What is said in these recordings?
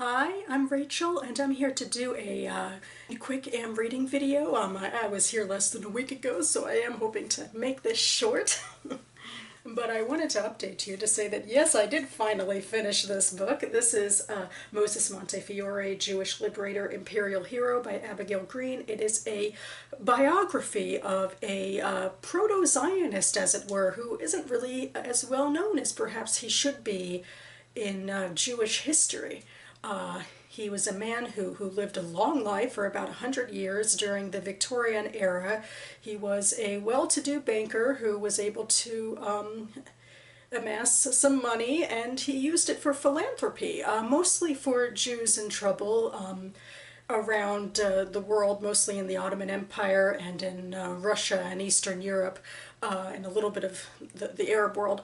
Hi, I'm Rachel, and I'm here to do a quick am reading video. I was here less than a week ago, so I am hoping to make this short. But I wanted to update you to say that yes, I did finally finish this book. This is Moses Montefiore, Jewish Liberator, Imperial Hero by Abigail Green. It is a biography of a proto-Zionist, as it were, who isn't really as well known as perhaps he should be in Jewish history. He was a man who lived a long life for about 100 years during the Victorian era. He was a well-to-do banker who was able to amass some money, and he used it for philanthropy, mostly for Jews in trouble around the world, mostly in the Ottoman Empire and in Russia and Eastern Europe, and a little bit of the Arab world,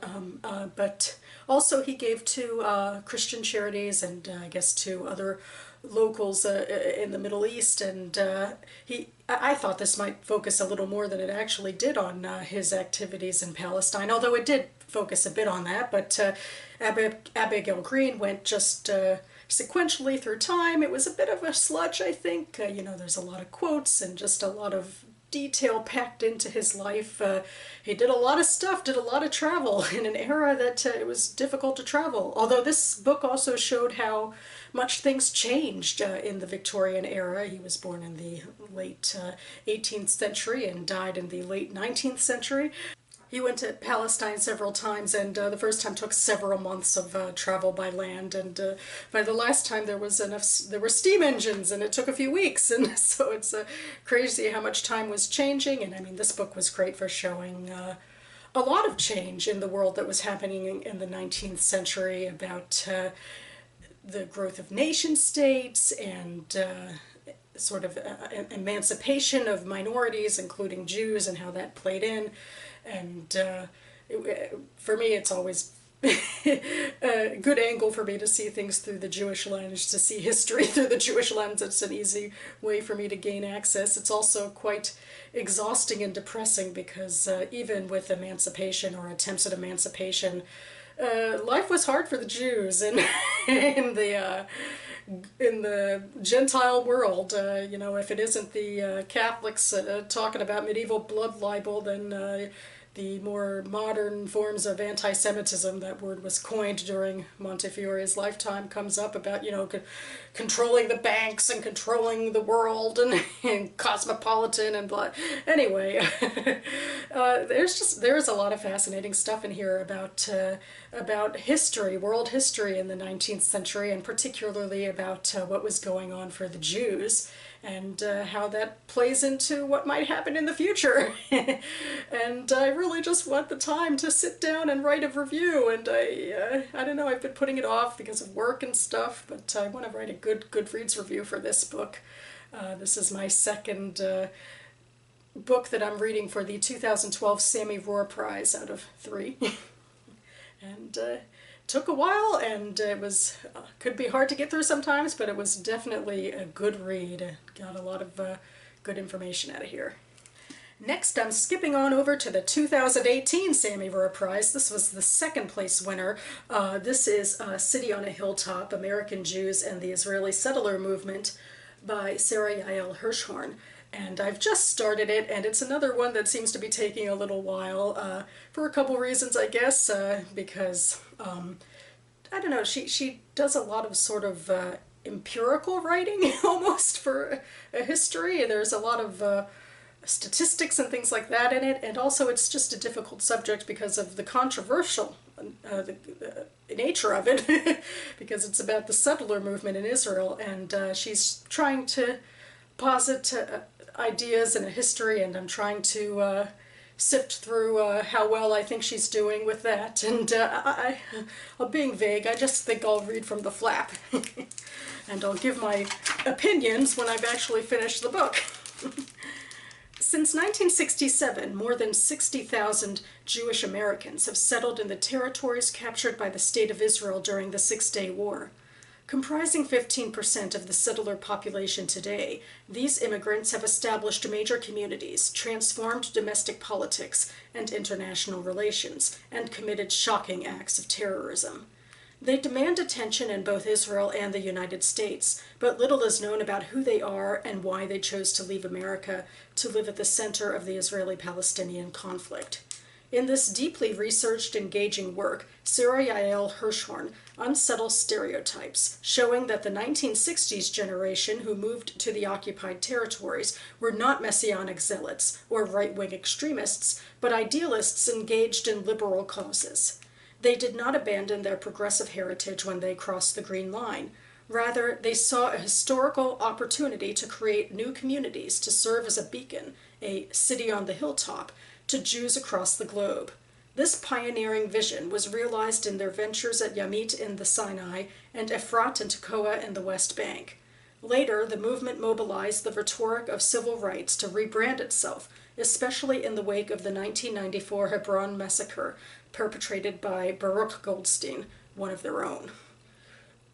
but also he gave to Christian charities and I guess to other locals in the Middle East, and I thought this might focus a little more than it actually did on his activities in Palestine, although it did focus a bit on that, but Abigail Green went just sequentially through time. It was a bit of a sludge, I think. You know, there's a lot of quotes and just a lot of detail packed into his life. He did a lot of stuff, did a lot of travel in an era that it was difficult to travel. Although this book also showed how much things changed in the Victorian era. He was born in the late 18th century and died in the late 19th century. He went to Palestine several times, and the first time took several months of travel by land, and by the last time there were steam engines, and it took a few weeks, and so it's crazy how much time was changing. And I mean, this book was great for showing a lot of change in the world that was happening in the 19th century about the growth of nation states and sort of emancipation of minorities, including Jews, and how that played in. And for me, it's always a good angle for me to see things through the Jewish lens, to see history through the Jewish lens. It's an easy way for me to gain access. It's also quite exhausting and depressing because even with emancipation or attempts at emancipation, life was hard for the Jews in the Gentile world. You know, if it isn't the Catholics talking about medieval blood libel, then the more modern forms of anti-Semitism, that word was coined during Montefiore's lifetime, comes up about, you know, controlling the banks and controlling the world and cosmopolitan and blah. Anyway, there's a lot of fascinating stuff in here about history, world history in the 19th century, and particularly about what was going on for the Jews and how that plays into what might happen in the future. And I really just want the time to sit down and write a review, and I don't know, I've been putting it off because of work and stuff, but I want to write a good Goodreads review for this book. This is my second book that I'm reading for the 2012 Sammy Rohr Prize out of 3. And took a while, and it was could be hard to get through sometimes, but it was definitely a good read. Got a lot of good information out of here. Next, I'm skipping on over to the 2018 Sammy Rohr Prize. This was the second place winner. This is City on a Hilltop, American Jews and the Israeli Settler Movement by Sara, Yael, Hirschorn. And I've just started it, and it's another one that seems to be taking a little while, for a couple reasons, I guess, because, I don't know, she does a lot of sort of empirical writing, almost, for a history. There's a lot of statistics and things like that in it, and also it's just a difficult subject because of the controversial nature of it, because it's about the settler movement in Israel, and she's trying to posit ideas and a history, and I'm trying to sift through how well I think she's doing with that, and I'm being vague. I just think I'll read from the flap, and I'll give my opinions when I've actually finished the book. Since 1967, more than 60,000 Jewish Americans have settled in the territories captured by the State of Israel during the Six-Day War. Comprising 15% of the settler population today, these immigrants have established major communities, transformed domestic politics and international relations, and committed shocking acts of terrorism. They demand attention in both Israel and the United States, but little is known about who they are and why they chose to leave America to live at the center of the Israeli-Palestinian conflict. In this deeply researched, engaging work, Sara Yael Hirschorn unsettles stereotypes, showing that the 1960s generation who moved to the occupied territories were not messianic zealots or right-wing extremists, but idealists engaged in liberal causes. They did not abandon their progressive heritage when they crossed the Green Line. Rather, they saw a historical opportunity to create new communities to serve as a beacon, a city on the hilltop, to Jews across the globe. This pioneering vision was realized in their ventures at Yamit in the Sinai and Efrat and Tekoa in the West Bank. Later, the movement mobilized the rhetoric of civil rights to rebrand itself, especially in the wake of the 1994 Hebron massacre perpetrated by Baruch Goldstein, one of their own.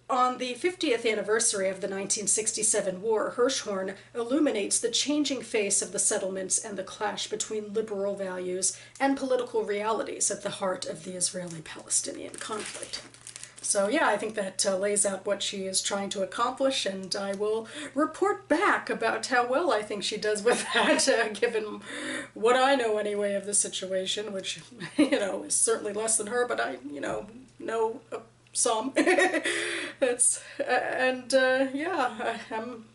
On the 50th anniversary of the 1967 war, Hirschorn illuminates the changing face of the settlements and the clash between liberal values and political realities at the heart of the Israeli-Palestinian conflict. So yeah, I think that lays out what she is trying to accomplish, and I will report back about how well I think she does with that, given what I know anyway of the situation, which, is certainly less than her, but I, know some. I'm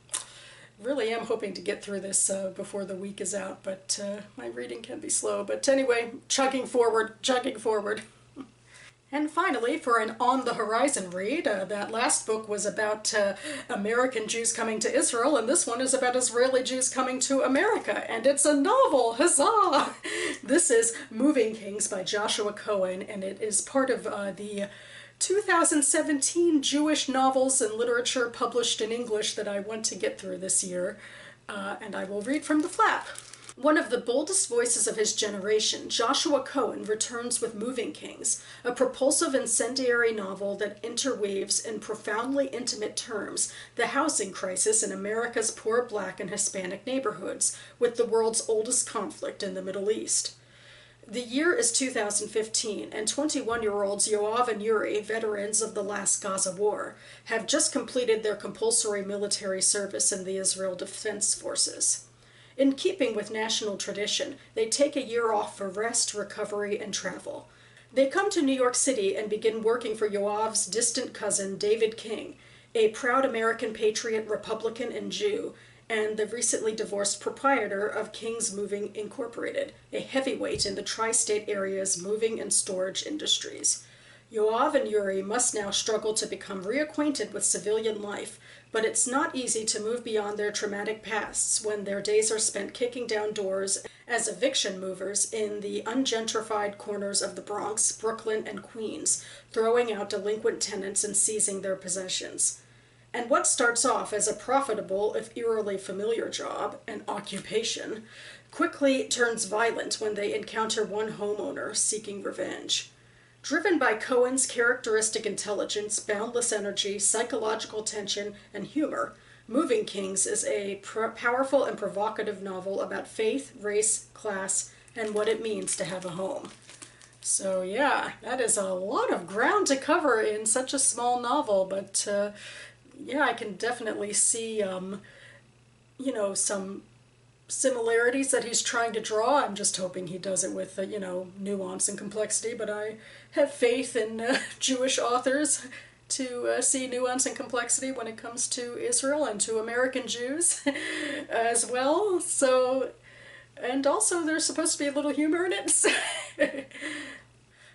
really am hoping to get through this before the week is out, but my reading can be slow. But anyway, chugging forward. And finally, for an on-the-horizon read, that last book was about American Jews coming to Israel, and this one is about Israeli Jews coming to America, and it's a novel! Huzzah! This is Moving Kings by Joshua Cohen, and it is part of the 2017 Jewish novels and literature published in English that I want to get through this year, and I will read from the flap. One of the boldest voices of his generation, Joshua Cohen returns with Moving Kings, a propulsive incendiary novel that interweaves in profoundly intimate terms the housing crisis in America's poor Black and Hispanic neighborhoods with the world's oldest conflict in the Middle East. The year is 2015, and 21-year-olds Yoav and Yuri, veterans of the last Gaza war, have just completed their compulsory military service in the Israel Defense Forces. In keeping with national tradition, they take a year off for rest, recovery, and travel. They come to New York City and begin working for Yoav's distant cousin, David King, a proud American patriot, Republican, and Jew, and the recently divorced proprietor of King's Moving Incorporated, a heavyweight in the tri-state area's moving and storage industries. Yoav and Yuri must now struggle to become reacquainted with civilian life, but it's not easy to move beyond their traumatic pasts when their days are spent kicking down doors as eviction movers in the ungentrified corners of the Bronx, Brooklyn, and Queens, throwing out delinquent tenants and seizing their possessions. And what starts off as a profitable, if eerily familiar job, an occupation, quickly turns violent when they encounter one homeowner seeking revenge. Driven by Cohen's characteristic intelligence, boundless energy, psychological tension, and humor, Moving Kings is a powerful and provocative novel about faith, race, class, and what it means to have a home. So yeah, that is a lot of ground to cover in such a small novel, but yeah, I can definitely see, some similarities that he's trying to draw. I'm just hoping he does it with, nuance and complexity, but I have faith in Jewish authors to see nuance and complexity when it comes to Israel and to American Jews as well. So, and also there's supposed to be a little humor in it.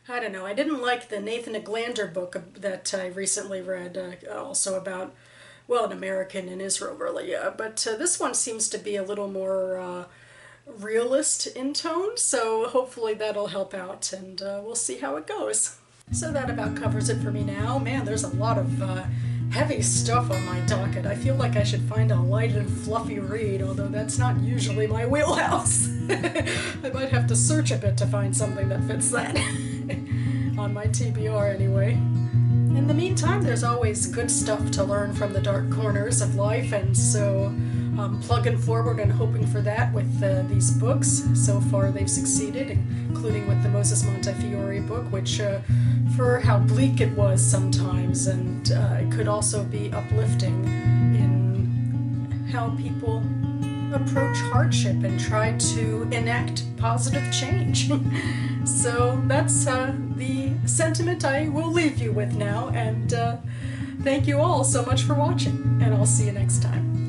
I don't know, I didn't like the Nathan Eglander book that I recently read, also about, well, an American in Israel, really, but this one seems to be a little more realist in tone, so hopefully that'll help out, and we'll see how it goes. So that about covers it for me now. Man, there's a lot of heavy stuff on my docket. I feel like I should find a light and fluffy read, although that's not usually my wheelhouse. I might have to search a bit to find something that fits that. On my TBR, anyway. In the meantime, there's always good stuff to learn from the dark corners of life, and so plugging forward and hoping for that with these books. So far they've succeeded, including with the Moses Montefiore book, which for how bleak it was sometimes, and it could also be uplifting in how people approach hardship and try to enact positive change. So that's the sentiment I will leave you with now, and thank you all so much for watching, and I'll see you next time.